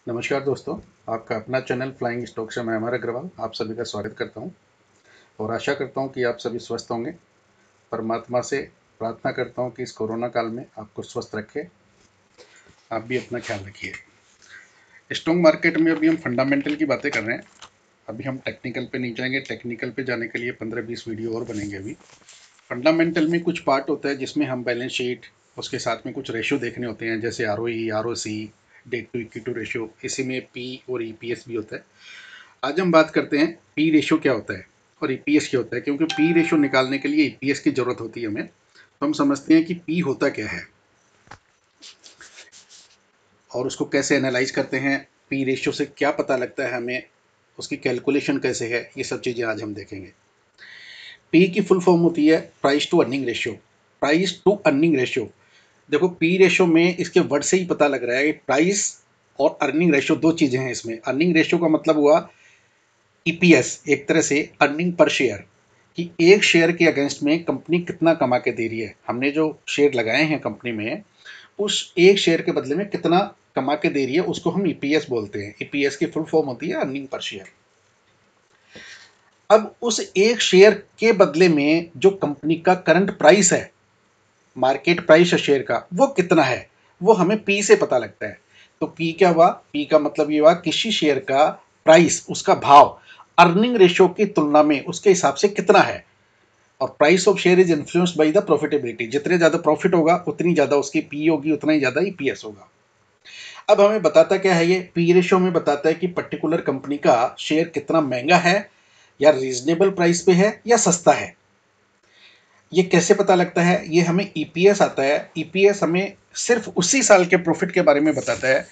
नमस्कार दोस्तों, आपका अपना चैनल फ्लाइंग स्टॉक से मैं अमर अग्रवाल आप सभी का स्वागत करता हूं और आशा करता हूं कि आप सभी स्वस्थ होंगे। परमात्मा से प्रार्थना करता हूं कि इस कोरोना काल में आपको स्वस्थ रखे। आप भी अपना ख्याल रखिए। स्टॉक मार्केट में अभी हम फंडामेंटल की बातें कर रहे हैं। अभी हम टेक्निकल पे नहीं जाएंगे। टेक्निकल पे जाने के लिए 15-20 वीडियो और बनेंगे। अभी फंडामेंटल में कुछ पार्ट होता है जिसमें हम बैलेंस शीट, उसके साथ में कुछ रेशियो देखने होते हैं, जैसे ROE, ROC, debt to equity ratio. इसी में पी और EPS भी होता है। आज हम बात करते हैं पी रेशियो क्या होता है और EPS क्या होता है, क्योंकि पी रेशियो निकालने के लिए EPS की जरूरत होती है हमें। तो हम समझते हैं कि पी होता क्या है और उसको कैसे एनालाइज करते हैं। पी रेशियो से क्या पता लगता है हमें, उसकी कैलकुलेशन कैसे है, ये सब चीज़ें आज हम देखेंगे। पी की फुल फॉर्म होती है price to earning ratio. Price to earning ratio, देखो पी रेशियो में इसके वर्ड से ही पता लग रहा है कि प्राइस और अर्निंग रेशियो दो चीज़ें हैं इसमें। अर्निंग रेशियो का मतलब हुआ EPS, एक तरह से अर्निंग पर शेयर, कि एक शेयर के अगेंस्ट में कंपनी कितना कमा के दे रही है। हमने जो शेयर लगाए हैं कंपनी में, उस एक शेयर के बदले में कितना कमा के दे रही है, उसको हम EPS बोलते हैं। EPS की फुल फॉर्म होती है अर्निंग पर शेयर। अब उस एक शेयर के बदले में जो कंपनी का करंट प्राइस है, मार्केट प्राइस है शेयर का, वो कितना है, वो हमें पी से पता लगता है। तो पी क्या हुआ? पी का मतलब ये हुआ किसी शेयर का प्राइस, उसका भाव अर्निंग रेशियो की तुलना में उसके हिसाब से कितना है। और price of share is influenced by the profitability. जितने ज्यादा प्रॉफिट होगा उतनी ज्यादा उसकी पी होगी, उतना ही ज्यादा EPS होगा। अब हमें बताता क्या है ये पी रेशियो? में बताता है कि पर्टिकुलर कंपनी का शेयर कितना महंगा है, या रीजनेबल प्राइस पे है, या सस्ता है। ये कैसे पता लगता है? ये हमें EPS आता है। EPS हमें सिर्फ उसी साल के प्रॉफिट के बारे में बताता है,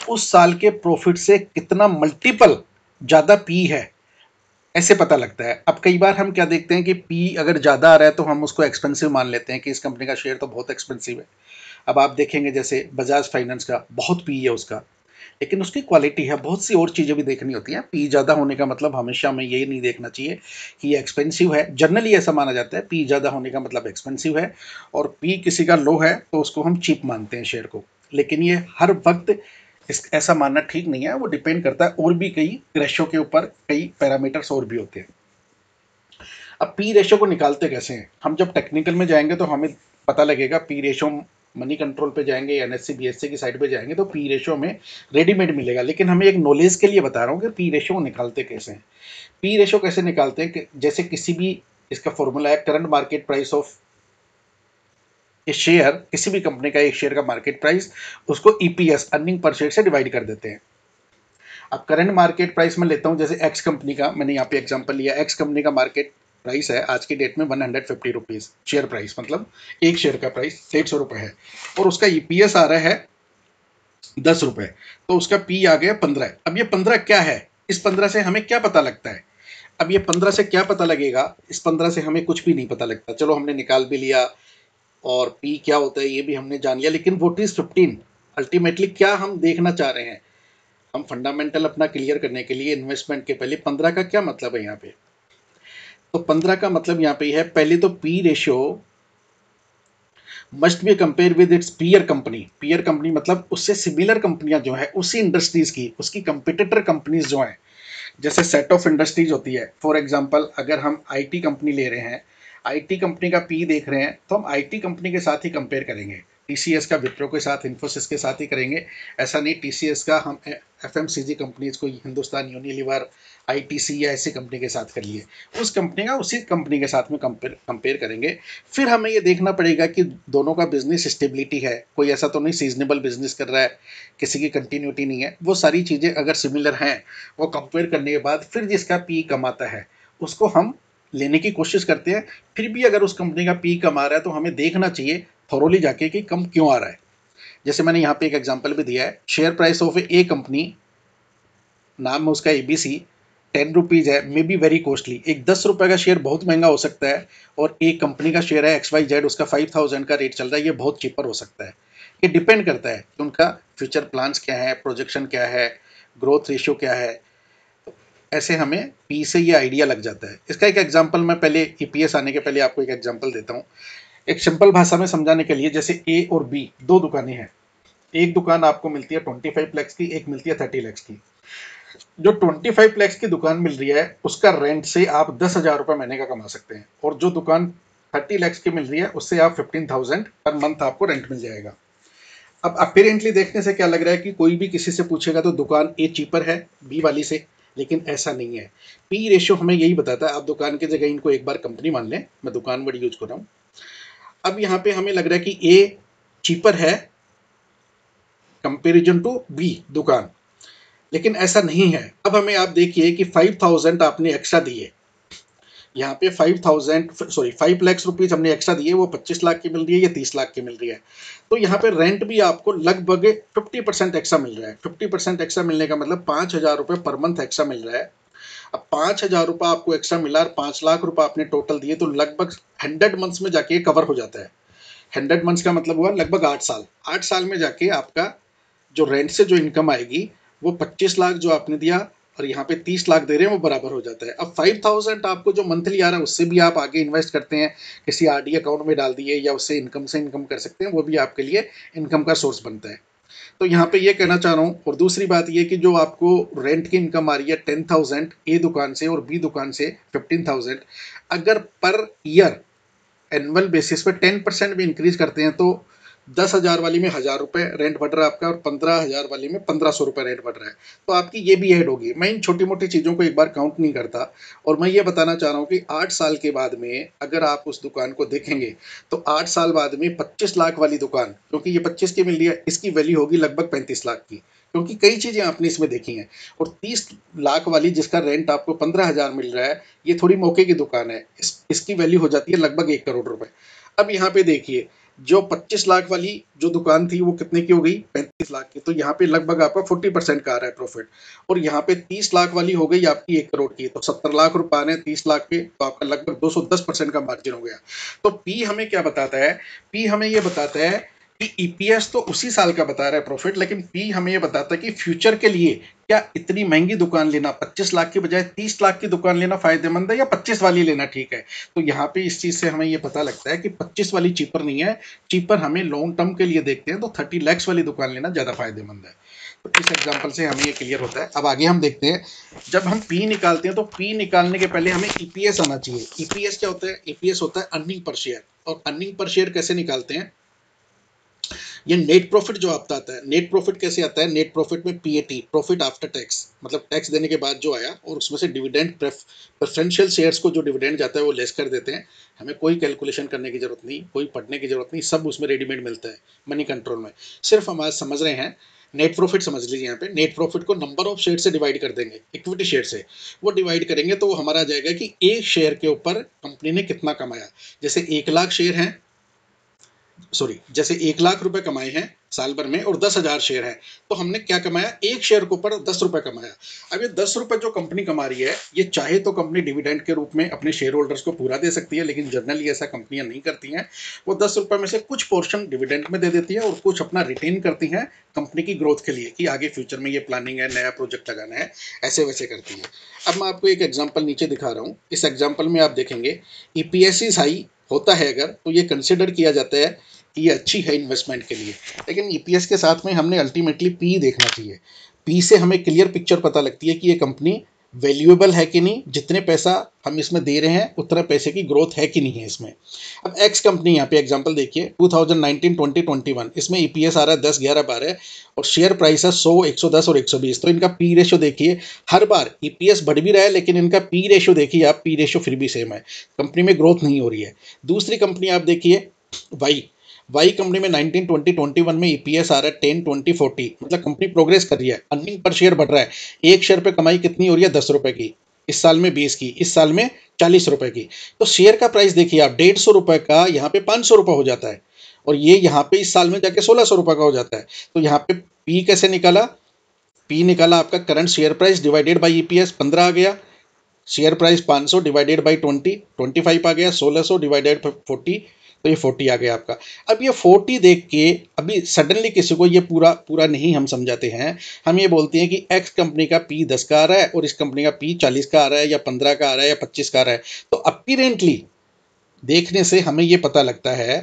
उस साल के प्रॉफिट से कितना मल्टीपल ज्यादा पी है, ऐसे पता लगता है। अब कई बार हम क्या देखते हैं कि पी अगर ज्यादा आ रहा है तो हम उसको एक्सपेंसिव मान लेते हैं कि इस कंपनी का शेयर तो बहुत एक्सपेंसिव है। अब आप देखेंगे जैसे बजाज फाइनेंस का बहुत पी है उसका, लेकिन उसकी क्वालिटी है, बहुत सी और चीज़ें भी देखनी होती हैं। पी ज़्यादा होने का मतलब हमेशा हमें यही नहीं देखना चाहिए कि ये एक्सपेंसिव है। जनरली ऐसा माना जाता है पी ज़्यादा होने का मतलब एक्सपेंसिव है, और पी किसी का लो है तो उसको हम चीप मानते हैं शेयर को। लेकिन ये हर वक्त ऐसा मानना ठीक नहीं है। वो डिपेंड करता है और भी कई रेशो के ऊपर, कई पैरामीटर्स और भी होते हैं। अब पी रेशो को निकालते कैसे हैं? हम जब टेक्निकल में जाएंगे तो हमें पता लगेगा। पी रेशो मनी कंट्रोल पे जाएंगे, NSE BSE की साइड पे जाएंगे तो पी रेशो में रेडीमेड मिलेगा। लेकिन हमें एक नॉलेज के लिए बता रहा हूँ कि पी रेशो को निकालते कैसे हैं। पी रेशो कैसे निकालते हैं कि जैसे किसी भी, इसका फॉर्मूला है current market price of A share, किसी भी कंपनी का एक शेयर का मार्केट प्राइस, उसको EPS अर्निंग पर शेयर से डिवाइड कर देते हैं। अब करंट मार्केट प्राइस में लेता हूं, जैसे एक्स कंपनी का, मैंने यहाँ पे एग्जांपल लिया। एक्स कंपनी का मार्केट प्राइस है आज की डेट में 150 रुपीज शेयर प्राइस, मतलब एक शेयर का प्राइस 150 रुपए है, और उसका EPS आ रहा है 10 रुपए। तो उसका पी आ गया 15। अब ये 15 क्या है? इस 15 से हमें क्या पता लगता है? अब ये 15 से क्या पता लगेगा? इस 15 से हमें कुछ भी नहीं पता लगता। चलो हमने निकाल भी लिया, और पी क्या होता है ये भी हमने जान लिया, लेकिन व्हाट इज 15? अल्टीमेटली क्या हम देखना चाह रहे हैं? हम फंडामेंटल अपना क्लियर करने के लिए इन्वेस्टमेंट के पहले 15 का क्या मतलब है यहाँ पे? तो 15 का मतलब यहाँ पे है, पहले तो P ratio must be compare with its peer company. Peer company मतलब उससे सिमिलर कंपनियां जो है उसी इंडस्ट्रीज की, उसकी कंपिटिटर कंपनीज जो है, जैसे सेट ऑफ इंडस्ट्रीज होती है। फॉर एग्जांपल अगर हम IT कंपनी ले रहे हैं, IT कंपनी का पी देख रहे हैं, तो हम IT कंपनी के साथ ही कंपेयर करेंगे। TCS का विप्रो के साथ, इन्फोसिस के साथ ही करेंगे। ऐसा नहीं TCS का हम FMCG कंपनीज को, हिंदुस्तान यूनिलीवर, ITC या ऐसी कंपनी के साथ कर लिए, उस कंपनी का उसी कंपनी के साथ में कंपेयर करेंगे। फिर हमें ये देखना पड़ेगा कि दोनों का बिजनेस स्टेबिलिटी है, कोई ऐसा तो नहीं सीजनेबल बिजनेस कर रहा है, किसी की कंटिन्यूटी नहीं है। वो सारी चीज़ें अगर सिमिलर हैं, वो कंपेयर करने के बाद फिर जिसका पी कम आता है उसको हम लेने की कोशिश करते हैं। फिर भी अगर उस कंपनी का पी कम आ रहा है तो हमें देखना चाहिए थोरोली जाके कि कम क्यों आ रहा है। जैसे मैंने यहाँ पे एक एग्जांपल भी दिया है, share price of A company, नाम है उसका ABC, 10 रुपीज़ है, मे बी वेरी कॉस्टली। एक 10 रुपये का शेयर बहुत महंगा हो सकता है, और एक कंपनी का शेयर है XYZ, उसका 5000 का रेट चल रहा है, ये बहुत चीपर हो सकता है। ये डिपेंड करता है कि उनका फ्यूचर प्लान्स क्या है, प्रोजेक्शन क्या है, ग्रोथ रेशियो क्या है। ऐसे हमें पी से ये आइडिया लग जाता है। इसका एक एग्जांपल मैं पहले EPS आने के पहले आपको एक एग्जांपल देता हूँ, एक सिंपल भाषा में समझाने के लिए। जैसे A और B दो दुकानें हैं, एक दुकान आपको मिलती है 25 लाख की, एक मिलती है 30 लाख की। जो 25 लाख की दुकान मिल रही है उसका रेंट से आप 10,000 रुपये महीने का कमा सकते हैं, और जो दुकान 30 लाख की मिल रही है उससे आप 15,000 पर मंथ आपको रेंट मिल जाएगा। अब अपेरेंटली देखने से क्या लग रहा है कि कोई भी किसी से पूछेगा तो दुकान ए चीपर है बी वाली से, लेकिन ऐसा नहीं है। पी रेशियो हमें यही बताता है। आप दुकान की जगह इनको एक बार कंपनी मान लें, मैं दुकान वर्ड यूज कर रहा हूँ। अब यहाँ पे हमें लग रहा है कि ए चीपर है कंपेरिजन टू बी दुकान, लेकिन ऐसा नहीं है। अब हमें आप देखिए कि 5,000 आपने एक्स्ट्रा दिए, यहाँ पे 5 लाख रुपीज हमने एक्स्ट्रा दिए, वो 25 लाख की मिल रही है, ये 30 लाख की मिल रही है। तो यहाँ पे रेंट भी आपको लगभग 50% एक्स्ट्रा मिल रहा है। 50% एक्स्ट्रा मिलने का मतलब 5,000 रुपये पर मंथ एक्स्ट्रा मिल रहा है। अब 5,000 रुपये आपको एक्स्ट्रा मिला और 5 लाख रुपये आपने टोटल दिए, तो लगभग 100 मंथ्स में जाके कवर हो जाता है। 100 मंथ्स का मतलब हुआ लगभग 8 साल। 8 साल में जाके आपका जो रेंट से जो इनकम आएगी वो 25 लाख जो आपने दिया और यहाँ पे 30 लाख दे रहे हैं वो बराबर हो जाता है। अब 5,000 आपको जो मंथली आ रहा है उससे भी आप आगे इन्वेस्ट करते हैं, किसी आरडी अकाउंट में डाल दिए या उससे इनकम कर सकते हैं, वो भी आपके लिए इनकम का सोर्स बनता है। तो यहाँ पे ये कहना चाह रहा हूँ। और दूसरी बात ये कि जो आपको रेंट की इनकम आ रही है 10,000 ए दुकान से और बी दुकान से 15,000, अगर पर ईयर एनुअल बेसिस पे 10% भी इंक्रीज करते हैं तो 10,000 वाली में 1,000 रुपये रेंट बढ़ रहा है आपका, और 15,000 वाली में 1,500 रुपये रेंट बढ़ रहा है। तो आपकी ये भी ऐड होगी। मैं इन छोटी मोटी चीज़ों को एक बार काउंट नहीं करता, और मैं ये बताना चाह रहा हूँ कि 8 साल के बाद में अगर आप उस दुकान को देखेंगे तो 8 साल बाद में 25 लाख वाली दुकान, क्योंकि ये 25 की मिल रही है, इसकी वैल्यू होगी लगभग 35 लाख की, क्योंकि कई चीज़ें आपने इसमें देखी हैं। और 30 लाख वाली जिसका रेंट आपको 15,000 मिल रहा है, ये थोड़ी मौके की दुकान है, इसकी वैल्यू हो जाती है लगभग 1 करोड़ रुपए। अब यहाँ पे देखिए, जो 25 लाख वाली जो दुकान थी वो कितने की हो गई, 35 लाख की, तो यहाँ पे लगभग आपका 40% का आ रहा है प्रॉफिट। और यहाँ पे 30 लाख वाली हो गई आपकी 1 करोड़ की, तो 70 लाख रुपए आ रहे हैं 30 लाख के, तो आपका लगभग 210% का मार्जिन हो गया। तो पी हमें क्या बताता है, पी हमें ये बताता है कि ईपीएस तो उसी साल का बता रहा है प्रॉफिट, लेकिन पी हमें ये बताता है कि फ्यूचर के लिए क्या इतनी महंगी दुकान लेना, 25 लाख की बजाय 30 लाख की दुकान लेना फायदेमंद है या 25 वाली लेना ठीक है। तो यहाँ पे इस चीज से हमें ये पता लगता है कि 25 वाली चीपर नहीं है, चीपर हमें लॉन्ग टर्म के लिए देखते हैं तो 30 लाख वाली दुकान लेना ज्यादा फायदेमंद है। तो इस एग्जांपल से हमें ये क्लियर होता है। अब आगे हम देखते हैं, जब हम पी निकालते हैं तो पी निकालने के पहले हमें ईपीएस आना चाहिए। ईपीएस क्या होता है, ईपीएस होता है अर्निंग पर शेयर। और अर्निंग पर शेयर कैसे निकालते हैं, ये नेट प्रॉफिट जो आपका आता है, नेट प्रॉफिट कैसे आता है, नेट प्रॉफिट में पीएटी, प्रॉफिट आफ्टर टैक्स, मतलब टैक्स देने के बाद जो आया और उसमें से डिविडेंड, प्रेफरेंशियल शेयर्स को जो डिविडेंड जाता है वो लेस कर देते हैं। हमें कोई कैलकुलेशन करने की जरूरत नहीं, कोई पढ़ने की जरूरत नहीं, सब उसमें रेडीमेड मिलता है मनी कंट्रोल में। सिर्फ हम आज समझ रहे हैं नेट प्रॉफिट, समझ लीजिए यहाँ पे नेट प्रॉफिट को नंबर ऑफ शेयर से डिवाइड कर देंगे, इक्विटी शेयर से वो डिवाइड करेंगे तो हमारा आ जाएगा कि एक शेयर के ऊपर कंपनी ने कितना कमाया। जैसे 1 लाख शेयर हैं, सॉरी, जैसे 1 लाख रुपए कमाए हैं साल भर में और 10,000 शेयर है, तो हमने क्या कमाया, एक शेयर के ऊपर 10 रुपए कमाया। अब ये 10 रुपए जो कंपनी कमा रही है, ये चाहे तो कंपनी डिविडेंड के रूप में अपने शेयर होल्डर्स को पूरा दे सकती है, लेकिन जनरली ऐसा कंपनियां नहीं करती हैं। वो 10 रुपए में से कुछ पोर्शन डिविडेंड में दे देती है और कुछ अपना रिटेन करती हैं कंपनी की ग्रोथ के लिए, कि आगे फ्यूचर में ये प्लानिंग है, नया प्रोजेक्ट लगाना है, ऐसे वैसे करती है। अब मैं आपको एक एग्जाम्पल नीचे दिखा रहा हूँ। इस एग्जाम्पल में आप देखेंगे ईपीएस इज हाई होता है अगर, तो ये कंसिडर किया जाता है कि ये अच्छी है इन्वेस्टमेंट के लिए। लेकिन ईपीएस के साथ में हमने अल्टीमेटली पी देखना चाहिए। पी से हमें क्लियर पिक्चर पता लगती है कि ये कंपनी वैल्यूएबल है कि नहीं, जितने पैसा हम इसमें दे रहे हैं उतने पैसे की ग्रोथ है कि नहीं है इसमें। अब एक्स कंपनी, यहाँ पे एग्जांपल देखिए 2019, 20, 21, इसमें ईपीएस आ रहा है 10, 11, 12 और शेयर प्राइस है 100, 110 और 120। तो इनका पी रेशियो देखिए, हर बार ईपीएस बढ़ भी रहा है लेकिन इनका पी रेशियो देखिए आप, पी रेशियो फिर भी सेम है, कंपनी में ग्रोथ नहीं हो रही है। दूसरी कंपनी आप देखिए वाई कंपनी में 19, 20, 21 में ईपीएस आ रहा है 10, 20, 40, मतलब कंपनी प्रोग्रेस कर रही है, अर्निंग पर शेयर बढ़ रहा है। एक शेयर पे कमाई कितनी हो रही है, 10 रुपए की, इस साल में 20 की, इस साल में 40 रुपए की। तो शेयर का प्राइस देखिए आप, 150 रुपए का यहाँ पे 500 रुपए हो जाता है, और ये यहाँ पे इस साल में जाके 1600 रुपए का हो जाता है। तो यहाँ पे पी कैसे निकाला, पी निकाला आपका current share price divided by EPS, 15 आ गया। शेयर प्राइस 500 डिवाइडेड बाई 20, 25 आ गया। 1600 डिवाइडेड 40, तो ये 40 आ गया आपका। अब ये 40 देख के अभी सडनली किसी को ये पूरा पूरा नहीं हम समझाते हैं, हम ये बोलते हैं कि एक्स कंपनी का पी 10 का आ रहा है और इस कंपनी का पी 40 का आ रहा है या 15 का आ रहा है या 25 का आ रहा है। तो अपीरेंटली देखने से हमें ये पता लगता है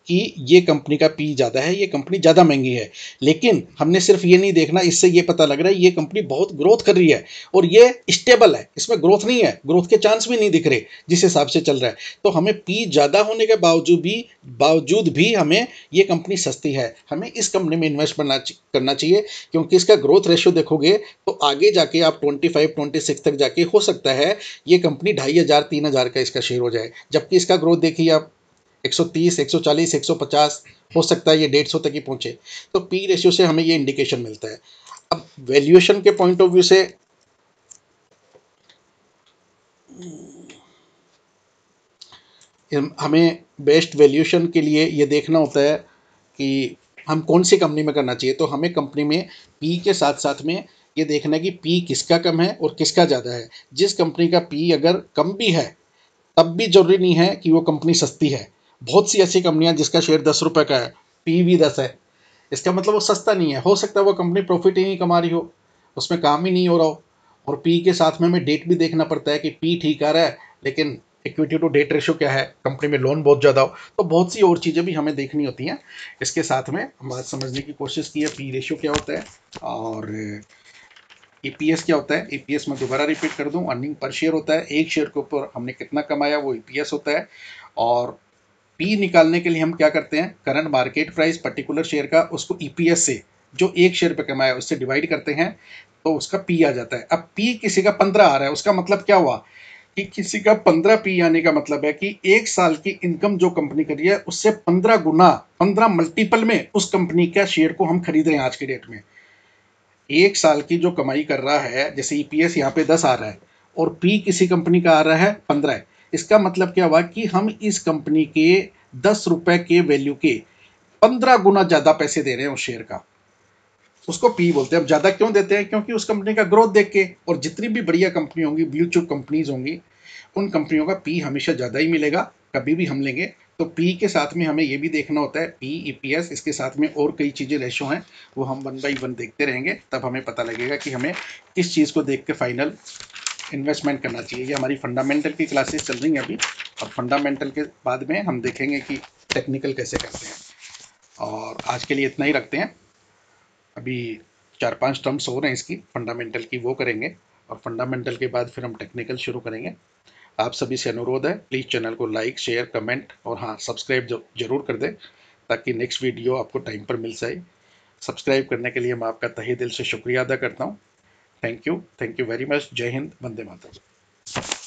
कि ये कंपनी का पी ज़्यादा है, ये कंपनी ज़्यादा महंगी है। लेकिन हमने सिर्फ ये नहीं देखना, इससे ये पता लग रहा है ये कंपनी बहुत ग्रोथ कर रही है और ये स्टेबल है, इसमें ग्रोथ नहीं है, ग्रोथ के चांस भी नहीं दिख रहे जिस हिसाब से चल रहा है। तो हमें पी ज़्यादा होने के बावजूद भी हमें ये कंपनी सस्ती है, हमें इस कंपनी में इन्वेस्ट करना चाहिए, क्योंकि इसका ग्रोथ रेशियो देखोगे तो आगे जाके आप 25-26 तक जाके हो सकता है ये कंपनी 2500-3000 का इसका शेयर हो जाए, जबकि इसका ग्रोथ देखिए आप 130, 140, 150, हो सकता है ये 150 तक ही पहुंचे। तो पी रेशियो से हमें ये इंडिकेशन मिलता है। अब वैल्यूएशन के पॉइंट ऑफ व्यू से हमें बेस्ट वैल्यूएशन के लिए ये देखना होता है कि हम कौन सी कंपनी में करना चाहिए। तो हमें कंपनी में पी के साथ साथ में ये देखना है कि पी किसका कम है और किसका ज़्यादा है। जिस कंपनी का पी अगर कम भी है तब भी जरूरी नहीं है कि वो कंपनी सस्ती है। बहुत सी ऐसी कंपनियां जिसका शेयर 10 रुपए का है, पी भी 10 है, इसका मतलब वो सस्ता नहीं है। हो सकता है वो कंपनी प्रॉफिट ही नहीं कमा रही हो, उसमें काम ही नहीं हो रहा हो। और पी के साथ में हमें डेट भी देखना पड़ता है कि पी ठीक आ रहा है लेकिन इक्विटी टू डेट रेशियो क्या है, कंपनी में लोन बहुत ज़्यादा हो। तो बहुत सी और चीज़ें भी हमें देखनी होती हैं। इसके साथ में हम बात समझने की कोशिश की है पी रेशियो क्या होता है और ईपीएस क्या होता है। ईपीएस में दोबारा रिपीट कर दूं, अर्निंग पर शेयर होता है, एक शेयर के ऊपर हमने कितना कमाया वो ईपीएस होता है। और पी निकालने के लिए हम क्या करते हैं, current market price particular share का उसको ईपीएस से जो एक शेयर पे कमाया उससे डिवाइड करते हैं तो उसका पी आ जाता है। अब पी किसी का 15 आ रहा है, उसका मतलब क्या हुआ कि किसी का 15 पी आने का मतलब है कि एक साल की इनकम जो कंपनी कर रही है उससे 15 गुना, 15 मल्टीपल में उस कंपनी का शेयर को हम खरीद रहे हैं आज की डेट में। एक साल की जो कमाई कर रहा है, जैसे ईपीएस यहाँ पे 10 आ रहा है और पी किसी कंपनी का आ रहा है 15 है, इसका मतलब क्या हुआ कि हम इस कंपनी के 10 रुपए के वैल्यू के 15 गुना ज्यादा पैसे दे रहे हैं उस शेयर का, उसको पी बोलते हैं। अब ज्यादा क्यों देते हैं, क्योंकि उस कंपनी का ग्रोथ देख के, और जितनी भी बढ़िया कंपनी होंगी, ब्लू चिप कंपनीज होंगी, उन कंपनियों का पी हमेशा ज़्यादा ही मिलेगा कभी भी हम लेंगे। तो पी के साथ में हमें ये भी देखना होता है, पी ईपीएस, इसके साथ में और कई चीज़ें रेशो हैं, वो हम वन बाई वन देखते रहेंगे, तब हमें पता लगेगा कि हमें किस चीज़ को देख के फाइनल इन्वेस्टमेंट करना चाहिए। ये हमारी फंडामेंटल की क्लासेस चल रही हैं अभी, और फंडामेंटल के बाद में हम देखेंगे कि टेक्निकल कैसे करते हैं। और आज के लिए इतना ही रखते हैं। अभी 4-5 टर्म्स हो रहे हैं इसकी फंडामेंटल की, वो करेंगे और फंडामेंटल के बाद फिर हम टेक्निकल शुरू करेंगे। आप सभी से अनुरोध है, प्लीज़ चैनल को लाइक, शेयर, कमेंट और हाँ सब्सक्राइब जरूर कर दें ताकि नेक्स्ट वीडियो आपको टाइम पर मिल जाए। सब्सक्राइब करने के लिए मैं आपका तहे दिल से शुक्रिया अदा करता हूँ। Thank you very much. जय हिंद, वंदे मातरम।